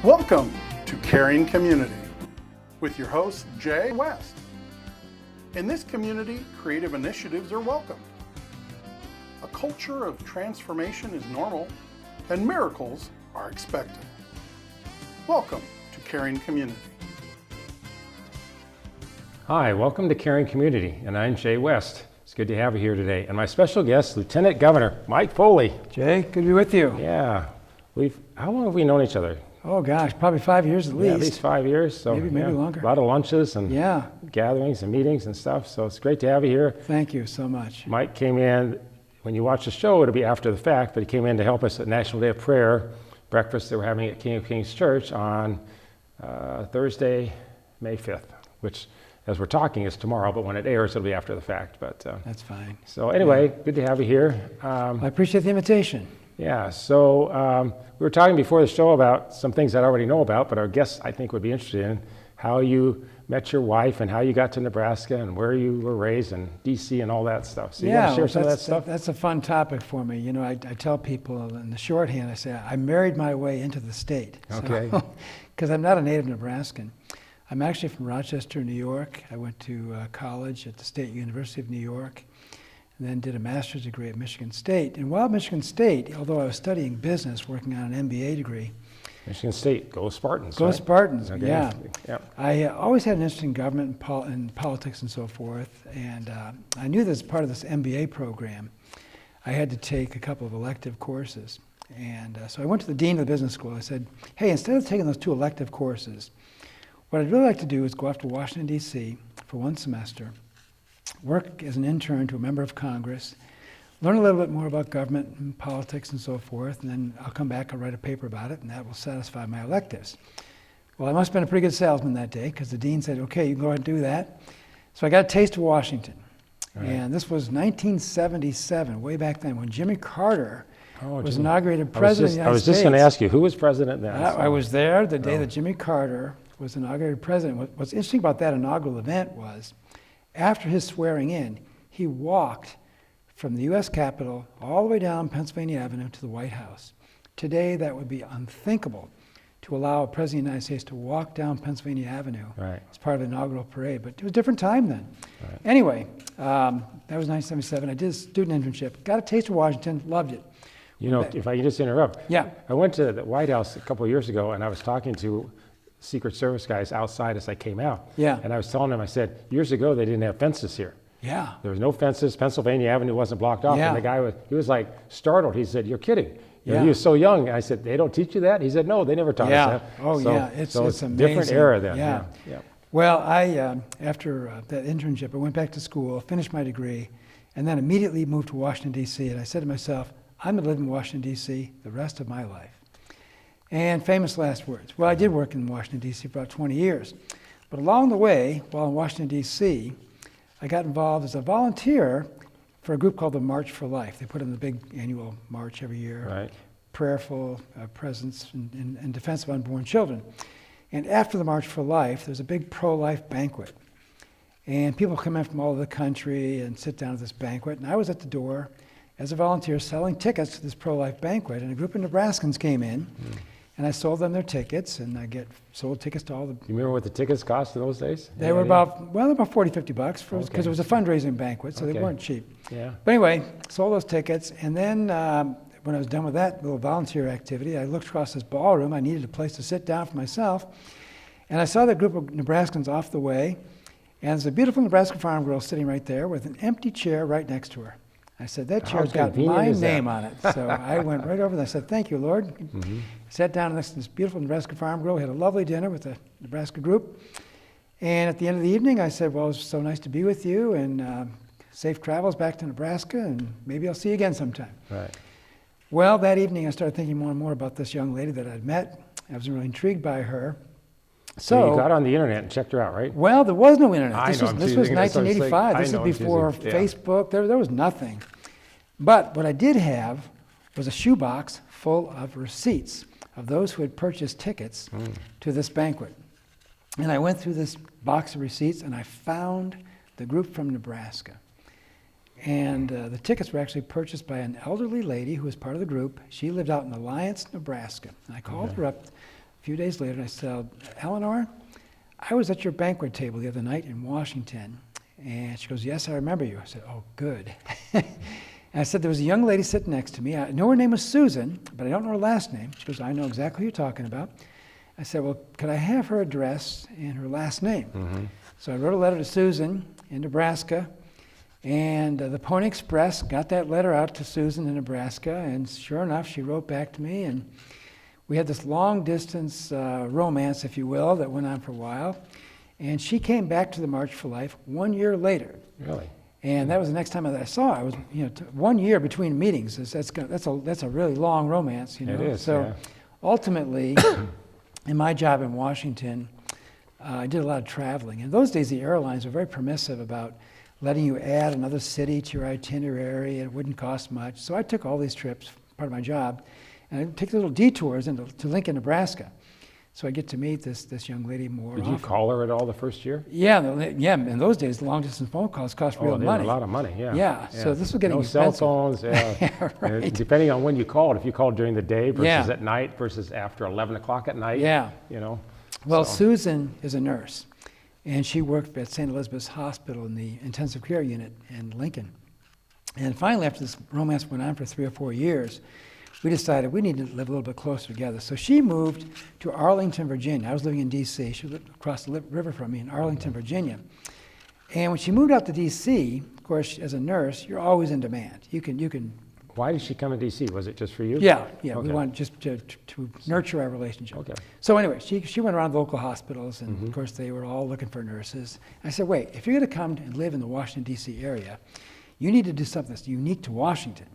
Welcome to Caring Community with your host, Jay West. In this community, creative initiatives are welcome. A culture of transformation is normal, and miracles are expected. Welcome to Caring Community. Hi, welcome to Caring Community, and I'm Jay West. It's good to have you here today. And my special guest, Lieutenant Governor Mike Foley. Jay, good to be with you. Yeah, how long have we known each other? Oh gosh, probably 5 years at least. Yeah, at least 5 years. So maybe longer. A lot of lunches and gatherings and meetings and stuff. So it's great to have you here. Thank you so much. Mike came in, when you watch the show, it'll be after the fact, but he came in to help us at National Day of Prayer breakfast that we're having at King of Kings Church on Thursday, May 5th, which, as we're talking, is tomorrow, but when it airs, it'll be after the fact. But that's fine. So anyway, good to have you here. I appreciate the invitation. Yeah, so we were talking before the show about some things I already know about, but our guests, I think, would be interested in how you met your wife and how you got to Nebraska and where you were raised in D.C. and all that stuff. So you want to share some of that stuff? That's a fun topic for me. You know, I tell people in the shorthand, I say, I married my way into the state. Okay. Because I'm not a native Nebraskan. I'm actually from Rochester, New York. I went to college at the State University of New York, and then did a master's degree at Michigan State. And while at Michigan State, although I was studying business, working on an MBA degree. Michigan State, go Spartans. Go right? Spartans, okay. yeah. Yep. I always had an interest in government and politics and so forth, and I knew that as part of this MBA program, I had to take a couple of elective courses. And so I went to the dean of the business school. I said, hey, instead of taking those 2 elective courses, what I'd really like to do is go off to Washington, D.C. for 1 semester, work as an intern to a member of Congress, learn a little bit more about government and politics and so forth, and then I'll come back and write a paper about it, and that will satisfy my electives. Well, I must have been a pretty good salesman that day, because the dean said, okay, you can go ahead and do that. So I got a taste of Washington. Right. And this was 1977, way back then, when Jimmy Carter was inaugurated president of the United States. I was just going to ask you, who was president then? I was there the day that Jimmy Carter was inaugurated president. What's interesting about that inaugural event was, after his swearing in, he walked from the U.S. Capitol all the way down Pennsylvania Avenue to the White House. Today, that would be unthinkable to allow a president of the United States to walk down Pennsylvania Avenue as part of an inaugural parade, but it was a different time then. Right. Anyway, that was 1977. I did a student internship, got a taste of Washington, loved it. You know, if I can just interrupt. Yeah. I went to the White House a couple of years ago, and I was talking to Secret Service guys outside as I came out. Yeah. And I was telling them, I said, years ago, they didn't have fences here. Yeah. There was no fences. Pennsylvania Avenue wasn't blocked off. Yeah. And the guy he was like startled. He said, you're kidding. Yeah. He was so young. I said, they don't teach you that? He said, no, they never taught us that. Oh, so, yeah. It's a amazing. Different era then. Yeah. Well, I after that internship, I went back to school, finished my degree, and then immediately moved to Washington, D.C. And I said to myself, I'm going to live in Washington, D.C. the rest of my life. And famous last words. Well, I did work in Washington, D.C. for about 20 years. But along the way, while in Washington, D.C., I got involved as a volunteer for a group called the March for Life. They put on the big annual march every year. Right. Prayerful presence in defense of unborn children. And after the March for Life, there's a big pro-life banquet. And people come in from all over the country and sit down at this banquet. And I was at the door as a volunteer selling tickets to this pro-life banquet. And a group of Nebraskans came in. And I sold them their tickets, and I sold tickets to all the... You remember what the tickets cost in those days? They were about $40, $50 because it was a fundraising banquet, so they weren't cheap. Yeah. But anyway, sold those tickets, and then when I was done with that little volunteer activity, I looked across this ballroom. I needed a place to sit down for myself, and I saw that group of Nebraskans off the way, and there's a beautiful Nebraska farm girl sitting right there with an empty chair right next to her. I said, that chair's got my name on it. So I went right over there. I said, thank you, Lord. Mm-hmm. Sat down next to this beautiful Nebraska farm girl. We had a lovely dinner with the Nebraska group. And at the end of the evening, I said, well, it was so nice to be with you, and safe travels back to Nebraska, and maybe I'll see you again sometime. Right. Well, that evening, I started thinking more and more about this young lady that I'd met. I was really intrigued by her. So you got on the internet and checked her out, right? Well, there was no internet. This was 1985. Like, this is before Facebook. There was nothing. But what I did have was a shoebox full of receipts of those who had purchased tickets to this banquet. And I went through this box of receipts, and I found the group from Nebraska. And the tickets were actually purchased by an elderly lady who was part of the group. She lived out in Alliance, Nebraska. And I called her up few days later, and I said, Eleanor, I was at your banquet table the other night in Washington. And she goes, yes, I remember you. I said, oh, good. And I said, there was a young lady sitting next to me. I know her name was Susan, but I don't know her last name. She goes, I know exactly who you're talking about. I said, well, could I have her address and her last name? Mm-hmm. So I wrote a letter to Susan in Nebraska, and the Pony Express got that letter out to Susan in Nebraska, and sure enough, she wrote back to me, and we had this long-distance romance, if you will, that went on for a while. And she came back to the March for Life 1 year later. Really? And that was the next time that I saw her. I was, 1 year between meetings. That's a really long romance, It is, So yeah. ultimately, in my job in Washington, I did a lot of traveling. In those days, the airlines were very permissive about letting you add another city to your itinerary. It wouldn't cost much. So I took all these trips, part of my job, and I'd take little detours to Lincoln, Nebraska. So I get to meet this young lady more often. Did you call her at all the first year? Yeah, in those days, long-distance phone calls cost real they money. were a lot of money, yeah. Yeah, so this was getting no expensive. cell phones, yeah. Yeah, right. Depending on when you called, if you called during the day versus Yeah. at night versus after 11 o'clock at night, Yeah. Well, so. Susan is a nurse, and she worked at St. Elizabeth's Hospital in the intensive care unit in Lincoln. And finally, after this romance went on for 3 or 4 years, we decided we needed to live a little bit closer together. So she moved to Arlington, Virginia. I was living in D.C. She lived across the river from me in Arlington, Virginia. And when she moved out to D.C., of course, as a nurse, you're always in demand. You can. Why did she come to D.C.? Was it just for you? Yeah. Okay. We wanted just to nurture our relationship. Okay. So anyway, she went around local hospitals, and of course, they were all looking for nurses. I said, wait, if you're going to come and live in the Washington, D.C. area, you need to do something that's unique to Washington.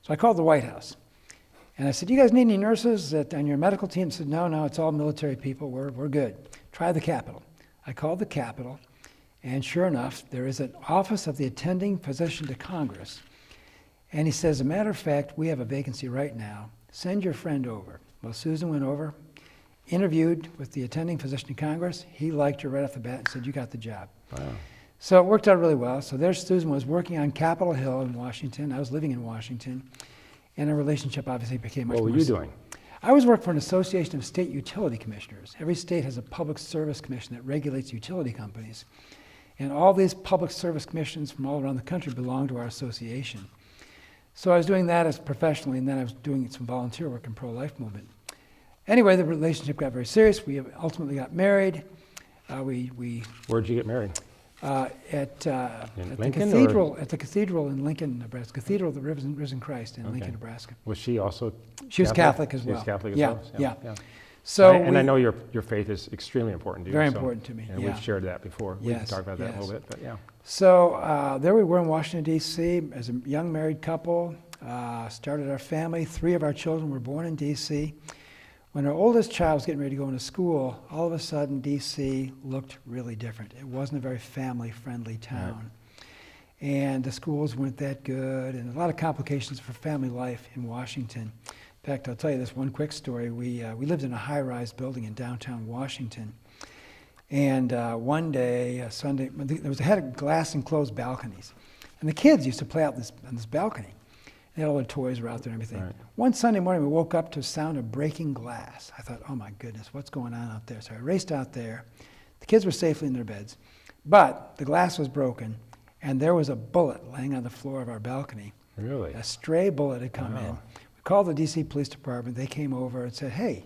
So I called the White House. And I said, you guys need any nurses on your medical team? They said, no, it's all military people. We're good. Try the Capitol. I called the Capitol, and sure enough, there is an office of the attending physician to Congress. And he says, as a matter of fact, we have a vacancy right now. Send your friend over. Well, Susan went over, interviewed with the attending physician to Congress. He liked her right off the bat and said, you got the job. Wow. So it worked out really well. So there Susan was working on Capitol Hill in Washington. I was living in Washington. And our relationship obviously became much more. What were you doing? I was working for an association of state utility commissioners. Every state has a public service commission that regulates utility companies. And all these public service commissions from all around the country belong to our association. So I was doing that as professionally, and then I was doing some volunteer work in pro-life movement. Anyway, the relationship got very serious. We ultimately got married. Where'd you get married? At the Lincoln, cathedral, at the cathedral in Lincoln, Nebraska. Cathedral of the Risen Christ in Lincoln, Nebraska. Was she also She was Catholic as well. She was Catholic as Yeah, well? yeah. So I know your faith is extremely important to you. Very important to me, And yeah. we've shared that before. We can Yes, talk about that a yes. little bit, but yeah. So there we were in Washington, D.C. as a young married couple, started our family. 3 of our children were born in D.C. When our oldest child was getting ready to go into school, all of a sudden D.C. looked really different. It wasn't a very family-friendly town. Right. And the schools weren't that good, and a lot of complications for family life in Washington. In fact, I'll tell you this one quick story. We lived in a high-rise building in downtown Washington. And one day, Sunday, had a glass enclosed balconies. And the kids used to play out on this balcony. They had all their toys were out there and everything. Right. One Sunday morning, we woke up to the sound of breaking glass. I thought, oh my goodness, what's going on out there? So I raced out there. The kids were safely in their beds. But the glass was broken, and there was a bullet laying on the floor of our balcony. Really? A stray bullet had come in. We called the D.C. Police Department. They came over and said, hey,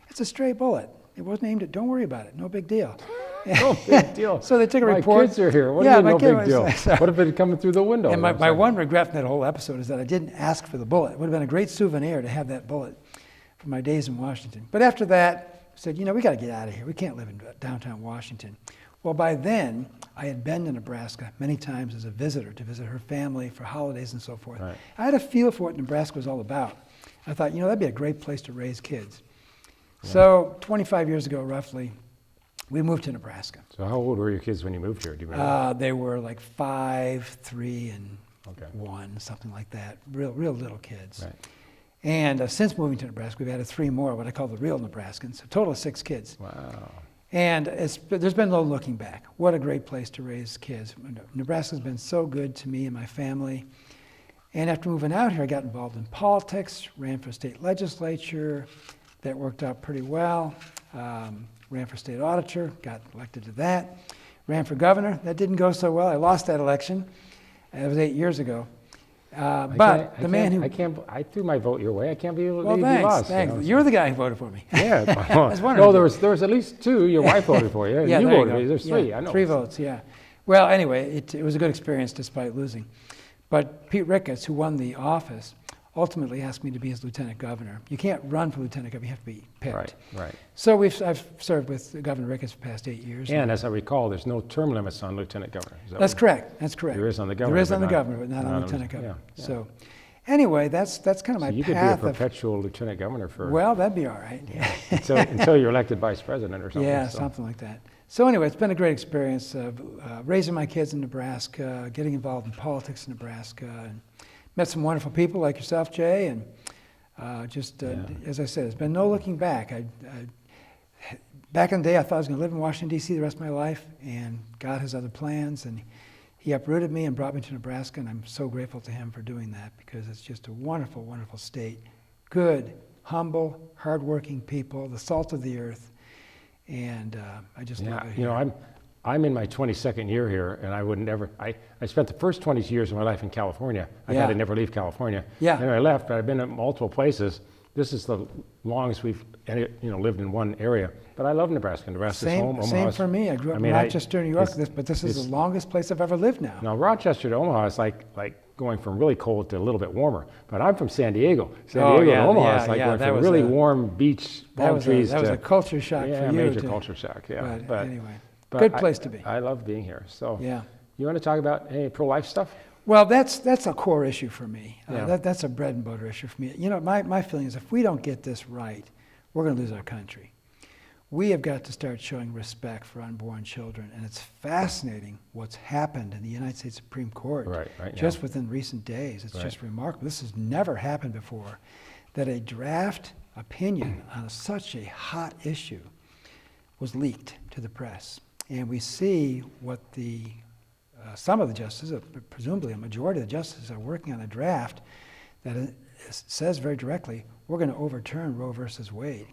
it's a stray bullet. It wasn't aimed at, don't worry about it, no big deal. No big deal. So they took a report. My kids are here. What do you mean, no big deal? What if it had come through the window? And my one regret from that whole episode is that I didn't ask for the bullet. It would have been a great souvenir to have that bullet from my days in Washington. But after that, I said, we got to get out of here. We can't live in downtown Washington. Well, by then, I had been to Nebraska many times as a visitor to visit her family for holidays and so forth. Right. I had a feel for what Nebraska was all about. I thought, that'd be a great place to raise kids. Yeah. So 25 years ago, roughly, we moved to Nebraska. So how old were your kids when you moved here? Do you remember? They were like 5, 3, and 1, something like that. Real little kids. Right. And since moving to Nebraska, we've added 3 more, what I call the real Nebraskans. A total of 6 kids. Wow. And there's been no looking back. What a great place to raise kids. Nebraska's been so good to me and my family. And after moving out here, I got involved in politics, ran for state legislature. That worked out pretty well. ran for state auditor, got elected to that. Ran for governor. That didn't go so well. I lost that election. It was 8 years ago. I threw my vote your way. I can't believe you lost. Thanks. You're the guy who voted for me. Yeah. No, there was at least two. Your wife voted for you. Yeah, you there voted you for me. There's three. Yeah, I know. 3 votes, yeah. Well, anyway, it was a good experience despite losing. But Pete Ricketts, who won the office, ultimately asked me to be his lieutenant governor. You can't run for lieutenant governor, you have to be picked. Right. So I've served with Governor Ricketts for the past 8 years. And as I recall, there's no term limits on lieutenant governor. That's correct. There is on the governor. There is on the governor, but not on lieutenant governor. Yeah. So anyway, that's kind of my path. You could be a perpetual lieutenant governor for... Well, that'd be all right. until you're elected vice president or something. Yeah, something like that. So anyway, it's been a great experience raising my kids in Nebraska, getting involved in politics in Nebraska, and met some wonderful people like yourself, Jay, and as I said, it's been no looking back. Back in the day, I thought I was going to live in Washington, D.C. the rest of my life, and God has other plans, and He uprooted me and brought me to Nebraska, and I'm so grateful to Him for doing that, because it's just a wonderful, wonderful state. Good, humble, hardworking people, the salt of the earth, and I just love it here. I'm in my 22nd year here, and I would never. I spent the first 20 years of my life in California. I thought I'd never leave California. Yeah. And I left, but I've been at multiple places. This is the longest we've lived in one area. But I love Nebraska. Nebraska's home. Same for me. I grew up in Rochester, New York, but this is the longest place I've ever lived now. Now, Rochester to Omaha is like going from really cold to a little bit warmer. But I'm from San Diego. San Diego to Omaha is like going from really warm beach, palm trees that was a culture shock for you. Yeah, major culture shock, yeah. But anyway, good place to be. I love being here. So yeah. You want to talk about any pro-life stuff? Well, that's a core issue for me. That's a bread and butter issue for me. My feeling is if we don't get this right, we're going to lose our country. We have got to start showing respect for unborn children, and it's fascinating what's happened in the United States Supreme Court just within recent days. It's just remarkable. This has never happened before, that a draft opinion on such a hot issue was leaked to the press. And we see what some of the justices, presumably a majority of the justices, are working on a draft that says very directly, we're going to overturn Roe versus Wade,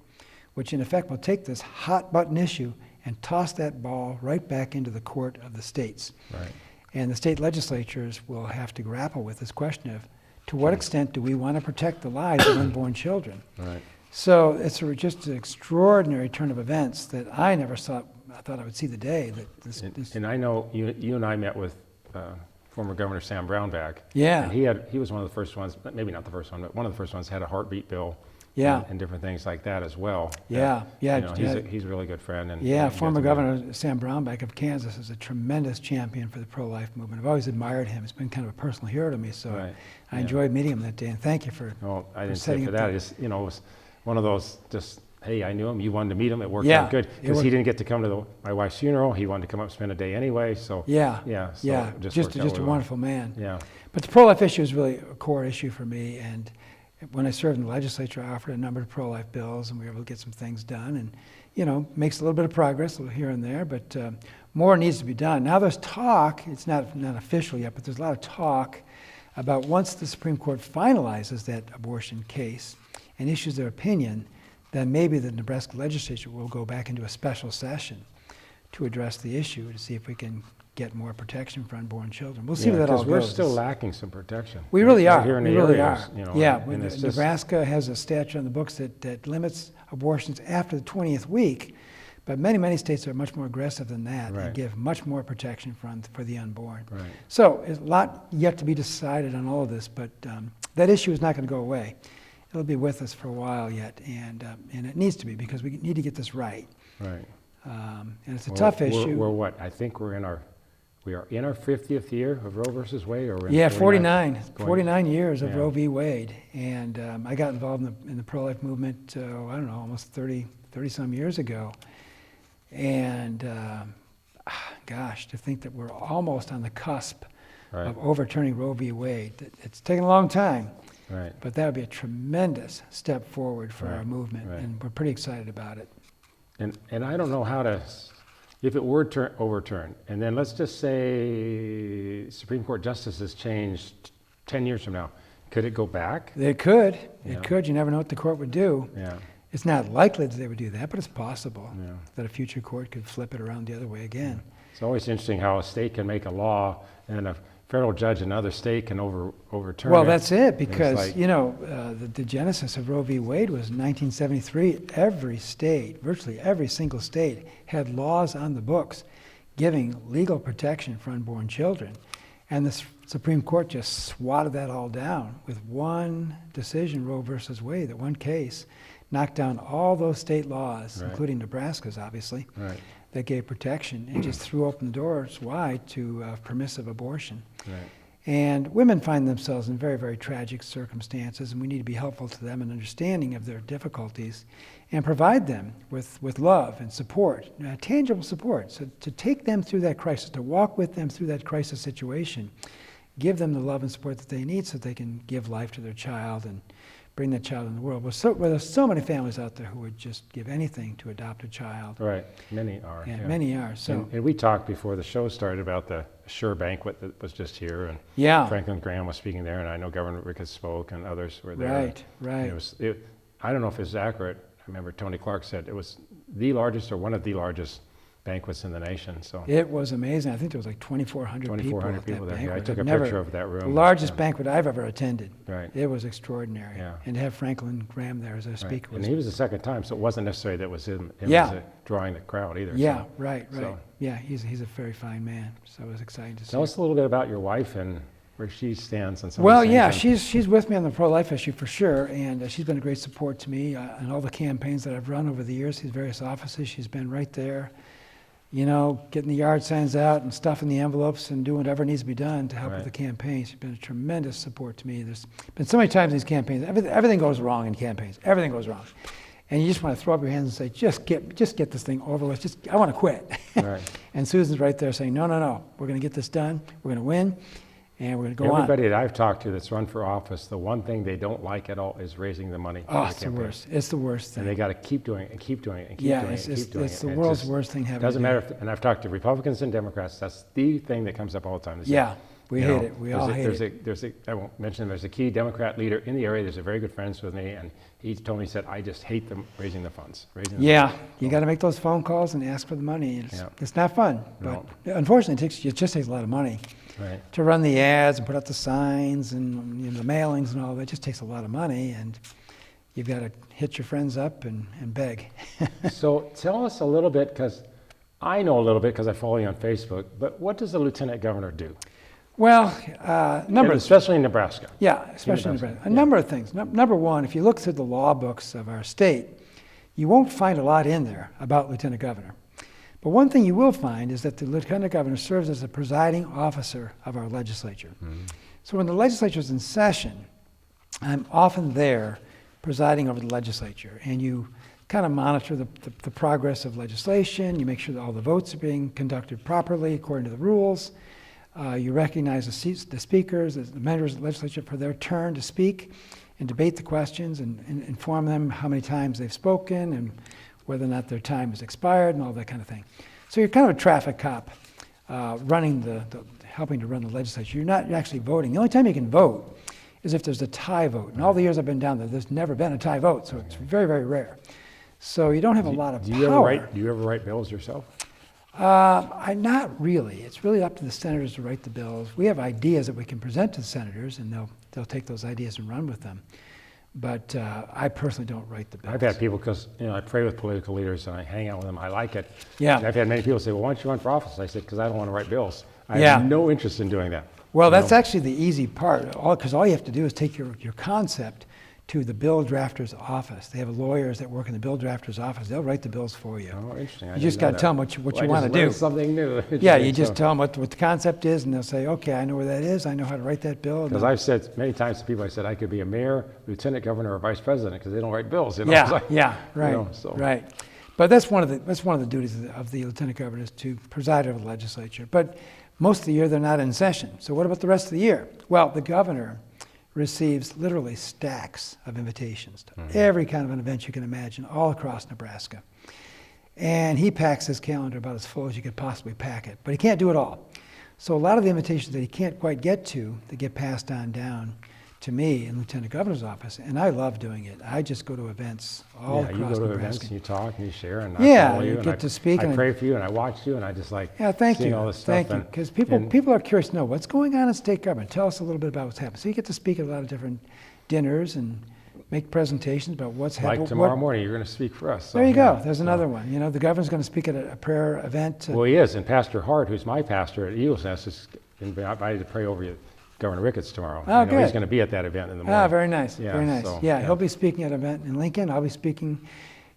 which in effect will take this hot button issue and toss that ball right back into the court of the states. Right. And the state legislatures will have to grapple with this question of, to what extent do we want to protect the lives of unborn children? Right. So it's just an extraordinary turn of events that I never thought I would see the day. And I know you and I met with former Governor Sam Brownback. Yeah. And he was one of the first ones, maybe not the first one, but one of the first ones had a heartbeat bill. Yeah. And different things like that as well. Yeah. He's a really good friend. And former Governor Sam Brownback of Kansas is a tremendous champion for the pro-life movement. I've always admired him. It's been kind of a personal hero to me. So I enjoyed meeting him that day. And thank you for I didn't setting say for it that. up. It was one of those just, hey, I knew him. You wanted to meet him. It worked out good because he didn't get to come to my wife's funeral. He wanted to come up and spend a day anyway. So just a wonderful man. Yeah. But the pro-life issue is really a core issue for me. And when I served in the legislature, I offered a number of pro-life bills, and we were able to get some things done. And makes a little bit of progress, a little here and there, but more needs to be done. Now there's talk. It's not official yet, but there's a lot of talk about once the Supreme Court finalizes that abortion case and issues their opinion, then maybe the Nebraska legislature will go back into a special session to address the issue to see if we can get more protection for unborn children. We'll see where that all goes. Because we're still lacking some protection. We really are. Here in we the really areas, are. Nebraska has a statute on the books that limits abortions after the 20th week, but many states are much more aggressive than that and give much more protection for the unborn. Right. So there's a lot yet to be decided on all of this, but that issue is not going to go away. It'll be with us for a while yet, and it needs to be, because we need to get this right. Right. And it's a tough issue. We're what? I think we are in our 50th year of Roe versus Wade, or 49 years of Roe v. Wade, and I got involved in the pro-life movement. Almost 30 some years ago, and to think that we're almost on the cusp of overturning Roe v. Wade. It's taken a long time. Right. But that would be a tremendous step forward for our movement, and we're pretty excited about it. And I don't know how to, if it were overturned, and then let's just say Supreme Court justices changed 10 years from now, could it go back? It could. It could. You never know what the court would do. Yeah. It's not likely that they would do that, but it's possible Yeah. that a future court could flip it around the other way again. It's always interesting how a state can make a law and a federal judge in another state can overturn it. Well, that's it, And it's because, like- the genesis of Roe v. Wade was in 1973. Every state, virtually every single state, had laws on the books giving legal protection for unborn children. And the Supreme Court just swatted that all down with one decision, Roe versus Wade, that one case knocked down all those state laws, Right. including Nebraska's, obviously, Right, that gave protection, and just threw open the doors wide to permissive abortion. right. And women find themselves in very, very tragic circumstances, and we need to be helpful to them in understanding of their difficulties and provide them with love and support, tangible support, so to take them through that crisis, to walk with them through that crisis situation, give them the love and support that they need so they can give life to their child and bring that child in the world. Well, there's so many families out there who would just give anything to adopt a child. Right, many are. And yeah. many are. So And we talked before the show started about the Sure banquet that was just here, and yeah, Franklin Graham was speaking there, and I know Governor Ricketts spoke, and others were there. right, And right. I don't know if it's accurate. I remember Tony Clark said it was the largest or one of the largest banquets in the nation. So It was amazing. I think there was like 2,400 people 2,400 at people that there. Yeah, I banquet. took a I've never- picture of that room. The largest Yeah. banquet I've ever attended. Right. It was extraordinary. Yeah. And to have Franklin Graham there as a Right. speaker And was, he was the second time, so it wasn't necessarily that it was him Yeah. was drawing the crowd either. yeah, So. right. so- Yeah, he's a very fine man. So it was exciting to see. Tell us a little bit about your wife and where she stands on some Well, of the yeah, things. she's with me on the pro-life issue for sure, and she's been a great support to me in all the campaigns that I've run over the years, these various offices. She's been right there, getting the yard signs out and stuffing the envelopes and doing whatever needs to be done to help Right. with the campaign. She's been a tremendous support to me. There's been so many times in these campaigns, everything goes wrong in campaigns. Everything goes wrong. And you just want to throw up your hands and say, just get this thing over with. I want to quit. Right. And Susan's right there saying, no, we're going to get this done. We're going to win, and we're going to go on. Everybody that I've talked to that's run for office, the one thing they don't like at all is raising the money. Oh, for it's the campaign. worst. It's the worst And thing. they got to keep doing it and keep doing it and keep Yeah, doing it and keep doing it's it. the And world's just worst thing having doesn't to do. matter. And I've talked to Republicans and Democrats. That's the thing that comes up all the time. They say, Yeah, we you hate know, it. We all hate it. I won't mention him. There's a key Democrat leader in the area. There's a very good friends with me, and he told me, he said, I just hate them raising the funds. Yeah, you got to make those phone calls and ask for the money. Yeah. It's not fun, but unfortunately, it just takes a lot of money Right. to run the ads and put up the signs and the mailings and all that. It just takes a lot of money, and you've got to hit your friends up and beg. So tell us a little bit, because I know a little bit because I follow you on Facebook, but what does the lieutenant governor do? Well, Especially in Nebraska. Yeah, especially in Nebraska. Nebraska. A number of things. Number one, if you look through the law books of our state, you won't find a lot in there about lieutenant governor. But one thing you will find is that the lieutenant governor serves as the presiding officer of our legislature. Mm-hmm. So when the legislature is in session, I'm often there presiding over the legislature, and you kind of monitor the progress of legislation. You make sure that all the votes are being conducted properly according to the rules. You recognize the speakers, the members of the legislature for their turn to speak and debate the questions and inform them how many times they've spoken and whether or not their time has expired and all that kind of thing. So you're kind of a traffic cop helping to run the legislature. You're not actually voting. The only time you can vote is if there's a tie vote. In all the years I've been down there, there's never been a tie vote, so it's very, very rare. So you don't have a lot of power. Do you ever write bills yourself? Not really. It's really up to the senators to write the bills. We have ideas that we can present to the senators, and they'll take those ideas and run with them. But I personally don't write the bills. I've had people, because I pray with political leaders and I hang out with them. I like it. Yeah. And I've had many people say, well, why don't you run for office? I said, because I don't want to write bills. I Yeah. have no interest in doing that. Well, You that's know? actually the easy part, because all you have to do is take your concept to the bill drafter's office. They have lawyers that work in the bill drafter's office. They'll write the bills for you. Oh, interesting. I You just didn't know got to tell them that. what Well, you I want just to do. learned something new. Yeah, you just tell them what the concept is, and they'll say, okay, I know where that is. I know how to write that bill. Because I've said many times to people, I said I could be a mayor, lieutenant governor, or vice president, because they don't write bills. You know? Yeah, It's like, yeah, right, so. right. But that's one of the duties of the lieutenant governor, is to preside over the legislature. But most of the year they're not in session. So what about the rest of the year? Well, the governor receives literally stacks of invitations to every kind of an event you can imagine all across Nebraska. And he packs his calendar about as full as you could possibly pack it. But he can't do it all. So a lot of the invitations that he can't quite get to, that get passed on down to me in Lieutenant Governor's office, and I love doing it. I just go to events all across Nebraska. You go to events and you talk and you share, and yeah, I follow you, you get to speak. I pray for you, and I watch you, and I just like thank seeing you. all this stuff. Thank you, because people are curious to know what's going on in state government. Tell us a little bit about what's happening. So you get to speak at a lot of different dinners and make presentations about what's happening. Like tomorrow morning, you're going to speak for us. So, there you go. There's another one. You know, the governor's going to speak at a prayer event. Well, he is, and Pastor Hart, who's my pastor at Eagles Nest, is invited to pray over you. Governor Ricketts tomorrow. Oh, good. He's going to be at that event in the morning. Ah, very nice. Yeah, very nice. so, He'll be speaking at an event in Lincoln. I'll be speaking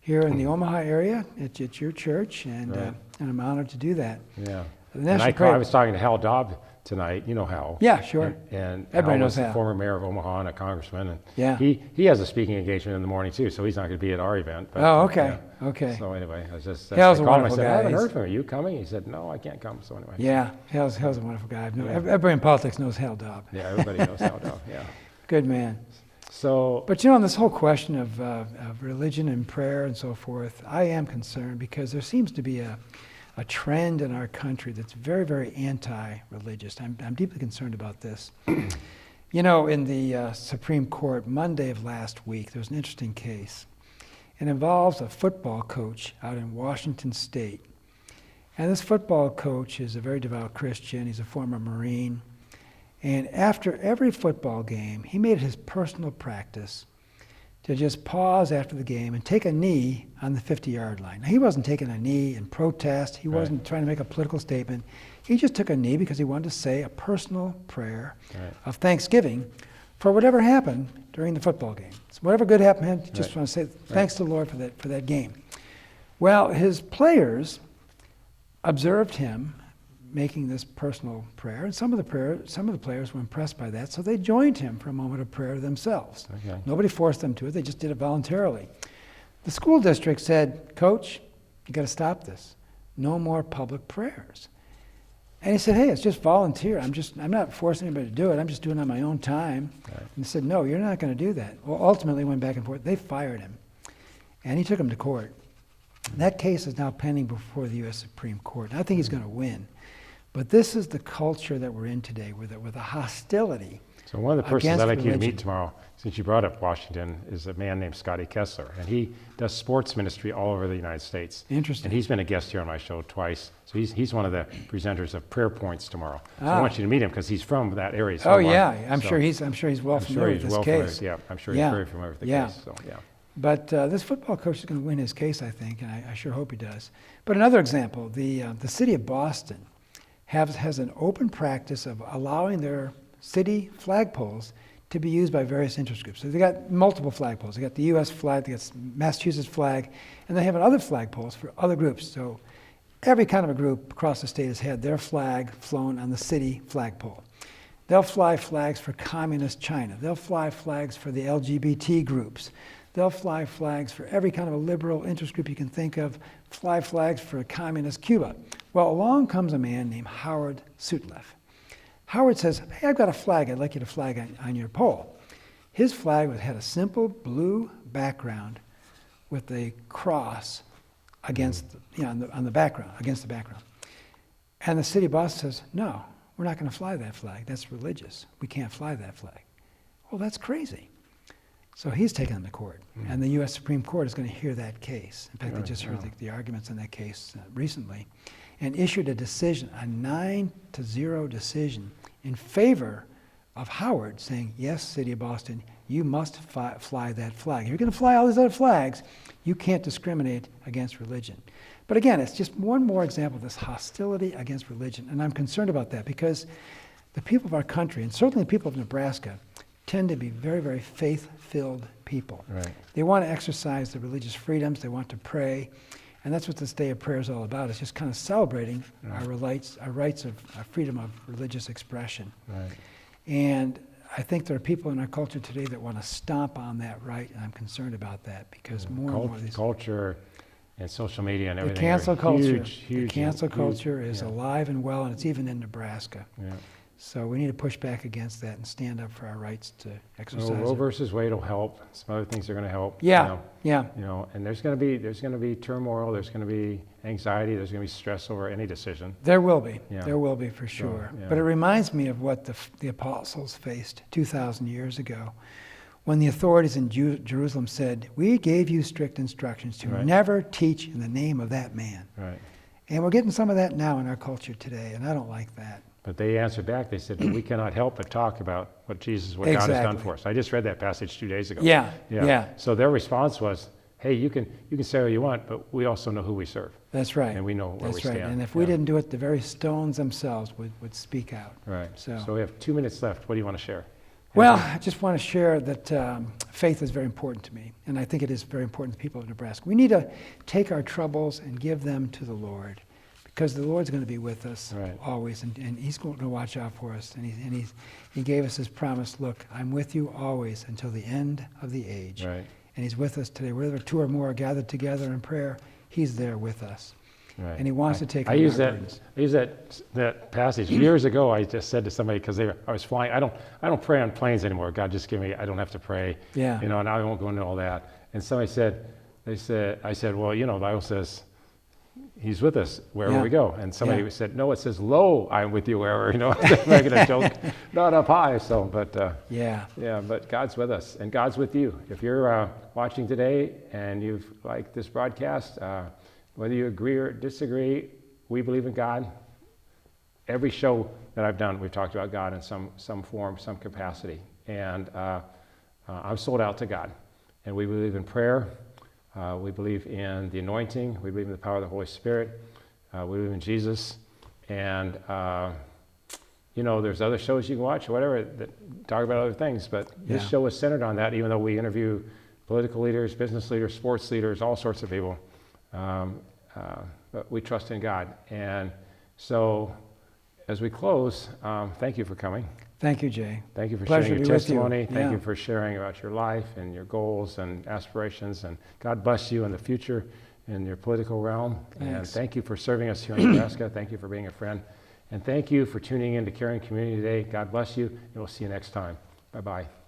here in the Omaha area at your church, and I'm honored to do that. Yeah. And I was talking to Hal Dobb tonight. You know Hal. Yeah, sure. And everybody Hal knows was the Hal. former mayor of Omaha and a congressman. And yeah. He has a speaking engagement in the morning too, so he's not going to be at our event. But, okay. Okay. So anyway, I just Hal's a I called him. I wonderful said, guy. I haven't heard from you. Are you coming? He said, no, I can't come. So anyway. Yeah, Hal's a wonderful guy. Everybody in politics knows Hal Dobb. Yeah, everybody knows Hal Dobb. Yeah. Good man. So, but on this whole question of religion and prayer and so forth, I am concerned because there seems to be a trend in our country that's very, very anti-religious. I'm deeply concerned about this. You know, in the Supreme Court, Monday of last week, there was an interesting case. It involves a football coach out in Washington State. And this football coach is a very devout Christian. He's a former Marine. And after every football game, he made it his personal practice to just pause after the game and take a knee on the 50-yard line. Now, he wasn't taking a knee in protest. He wasn't trying to make a political statement. He just took a knee because he wanted to say a personal prayer of thanksgiving for whatever happened during the football game. So whatever good happened, he just want to say thanks to the Lord for that game. Well, his players observed him making this personal prayer, and some of the players were impressed by that, so they joined him for a moment of prayer themselves. Okay. Nobody forced them to it; they just did it voluntarily. The school district said, "Coach, you got to stop this. No more public prayers." And he said, "Hey, it's just volunteer. I'm not forcing anybody to do it. I'm just doing it on my own time." Right. And they said, "No, you're not going to do that." Well, ultimately, went back and forth. They fired him, and he took him to court. That case is now pending before the U.S. Supreme Court. And I think he's going to win. But this is the culture that we're in today, with a hostility. So one of the persons I'd like religion. you to meet tomorrow, since you brought up Washington, is a man named Scotty Kessler, and he does sports ministry all over the United States. Interesting. And he's been a guest here on my show twice. So he's one of the presenters of Prayer Points tomorrow. So I want you to meet him because he's from that area. Oh yeah, I'm sure he's well familiar with this case. Yeah, I'm sure he's very familiar with the case. So yeah. But this football coach is going to win his case, I think, and I sure hope he does. But another example, the city of Boston has an open practice of allowing their city flagpoles to be used by various interest groups. So they got multiple flagpoles. They got the U.S. flag, they got Massachusetts flag, and they have other flagpoles for other groups. So every kind of a group across the state has had their flag flown on the city flagpole. They'll fly flags for communist China. They'll fly flags for the LGBT groups. They'll fly flags for every kind of a liberal interest group you can think of, fly flags for communist Cuba. Well, along comes a man named Howard Sutliff. Howard says, "Hey, I've got a flag I'd like you to flag on your pole." His flag had a simple blue background with a cross against, on the background, against the background. And the city boss says, "No, we're not going to fly that flag. That's religious. We can't fly that flag." Well, that's crazy. So he's taken them to court, and the U.S. Supreme Court is going to hear that case. In fact, they just heard the arguments in that case recently, and issued a decision, a 9-0 decision in favor of Howard, saying, "Yes, City of Boston, you must fly that flag. If you're going to fly all these other flags, you can't discriminate against religion." But again, it's just one more example of this hostility against religion, and I'm concerned about that because the people of our country, and certainly the people of Nebraska, tend to be very, very faith-filled people. Right. They want to exercise their religious freedoms. They want to pray. And that's what this Day of Prayer is all about. It's just kind of celebrating our rights of our freedom of religious expression. Right. And I think there are people in our culture today that want to stomp on that right, and I'm concerned about that because more and more of these... Culture and social media and everything. The cancel culture. Huge, the cancel culture is alive and well, and it's even in Nebraska. Yeah. So we need to push back against that and stand up for our rights to exercise. Roe it. versus Wade will help. Some other things are going to help. Yeah, yeah. And there's going to be turmoil. There's going to be anxiety. There's going to be stress over any decision. There will be. Yeah. There will be for sure. yeah. But it reminds me of what the apostles faced 2,000 years ago, when the authorities in Jerusalem said, "We gave you strict instructions to Right. never teach in the name of that man." Right. And we're getting some of that now in our culture today, and I don't like that. But they answered back. They said, "We cannot help but talk about what God has done Exactly. for us." I just read that passage 2 days ago. Yeah. So their response was, "Hey, you can say what you want, but we also know who we serve, That's right. and we know where That's we right. stand." And if we didn't do it, the very stones themselves would speak out. Right. So we have 2 minutes left. What do you want to share? Well, I just want to share that faith is very important to me, and I think it is very important to the people of Nebraska. We need to take our troubles and give them to the Lord, because the Lord's going to be with us Right. always, and He's going to watch out for us. And He gave us His promise, "Look, I'm with you always until the end of the age." Right. And He's with us today. Wherever two or more are gathered together in prayer, He's there with us. Right. And He wants to take I on used our that. burdens. I used that passage years ago. I just said to somebody, because I was flying. I don't pray on planes anymore. God just give me. I don't have to pray. Yeah. And I won't go into all that. And somebody said, I said, well, the Bible says He's with us wherever Yeah. we go. And somebody Yeah. said, no, it says, "Lo, I'm with you wherever." Making a joke, not up high. So, but Yeah. but God's with us, and God's with you. If you're watching today and you've liked this broadcast, whether you agree or disagree, we believe in God. Every show that I've done, we've talked about God in some form, some capacity. And I'm sold out to God. And we believe in prayer. We believe in the anointing. We believe in the power of the Holy Spirit. We believe in Jesus. And, there's other shows you can watch or whatever that talk about other things. But this Yeah. show is centered on that, even though we interview political leaders, business leaders, sports leaders, all sorts of people. But we trust in God. And so as we close, thank you for coming. Thank you, Jay. Thank you for Pleasure sharing to your be with you. testimony. Thank Yeah. you for sharing about your life and your goals and aspirations. And God bless you in the future in your political realm. And Thanks. thank you for serving us here in Nebraska. Thank you for being a friend. And thank you for tuning in to Caring Community today. God bless you, and we'll see you next time. Bye-bye.